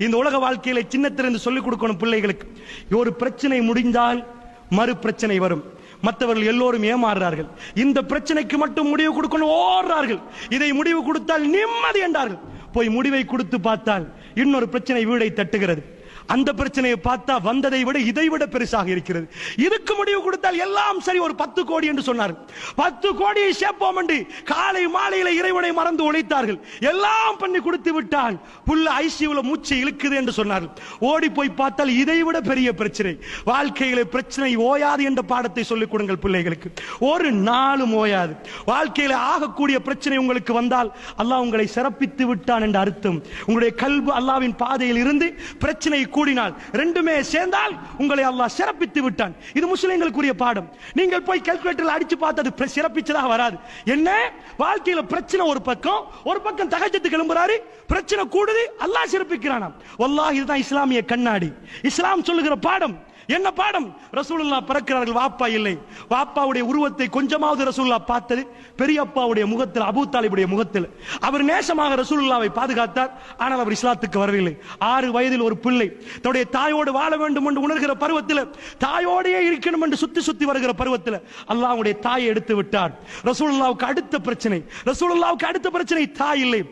இந்த உலக வாழ்க்கையில சின்னத்திலிருந்து சொல்லிக் கொடுக்கணும் பிள்ளைகளுக்கு. ஒரு பிரச்சனை முடிந்தால் மறு பிரச்சனை வரும். மற்றவர்கள் எல்லோரும் ஏமாறுறார்கள். இந்த பிரச்சனைக்கு மட்டும் முடிவு கொடுக்கணும் ஓடுறார்கள். இதை முடிவு கொடுத்தால் நிம்மதி என்றார்கள். போய் முடிவை கொடுத்து பார்த்தால் இன்னொரு பிரச்சனை வீடை தட்டுகிறது. அந்த பிரச்சனையை பார்த்தா வந்ததை விட இதை விட பெருசாக இருக்கிறது. இதுக்கு முடிவு கொடுத்தால் எல்லாம் சரி, ஒரு 10 கோடி என்று சொன்னார். 10 கோடியை சேர்ப்போம் என்று காலை மாலையில இறைவனை மறந்து உழைத்தார்கள். எல்லாம் பண்ணி கொடுத்து விட்டால் புள்ள ஐசியூல மூச்சு இழுக்குது என்று சொன்னார்கள். ஓடி போய் பார்த்தால் இதை விட பெரிய பிரச்சனை. வாழ்க்கையில பிரச்சனை ஓயாது என்ற பாடத்தை சொல்லிக் கொடுங்கள் பிள்ளைகளுக்கு. ஒரு நாளும் ஓயாது. வாழ்க்கையில ஆகக்கூடிய பிரச்சனை உங்களுக்கு வந்தால் அல்லாஹ் உங்களை சிறப்பித்து விட்டான் என்ற அர்த்தம். உங்களுடைய கல்பு அல்லாஹ்வின் பாதையில் இருந்து பிரச்சனை கூடினால் ரெண்டுமே சேர்ந்தால் உங்களை அல்லாஹ் சிறப்பித்து விட்டான். இது முஸ்லிம்களுக்குரிய பாடம். நீங்கள் போய் கால்குலேட்டர்ல அடிச்சு பார்த்தது சிறப்பிச்சதாக வராது. என்ன வாழ்க்கையில பிரச்சனை ஒரு பக்கம் தஹஜ்ஜுக்கு எழும்புறாரு, பிரச்சனை கூடுது, அல்லாஹ் சிறப்பிக்கிறானாம். வல்லாஹ் இதுதான் இஸ்லாமிய கண்ணாடி. இஸ்லாம் சொல்லுகிற பாடம். என்ன பாடம்? ரசூலுல்லாஹ் பிறக்கிறார்கள், வாப்பா இல்லை. வாப்பாவுடைய உருவத்தை கொஞ்சமாவது ரசூலுல்லாஹ் பார்த்தது பெரியப்பாவுடைய முகத்தில், அபூ தாலிபுடைய முகத்தில். அவர் நேசமாக ரசூலுல்லாஹ்வை பாதுகாத்தார். ஆனால் அவர் இஸ்லாத்துக்கு வரவில்லை. 6 வயதில் ஒரு பிள்ளை தன்னுடைய தாயோடு வாழ வேண்டும் என்று உணர்கிற பருவத்தில், தாயோடையே இருக்கணும் என்று சுத்தி வருகிற பருவத்தில் அல்லாஹ்வுடைய தாயை எடுத்து விட்டார். ரசூலுல்லாஹ்வுக்கு அடுத்த பிரச்சனை தாய் இல்லை.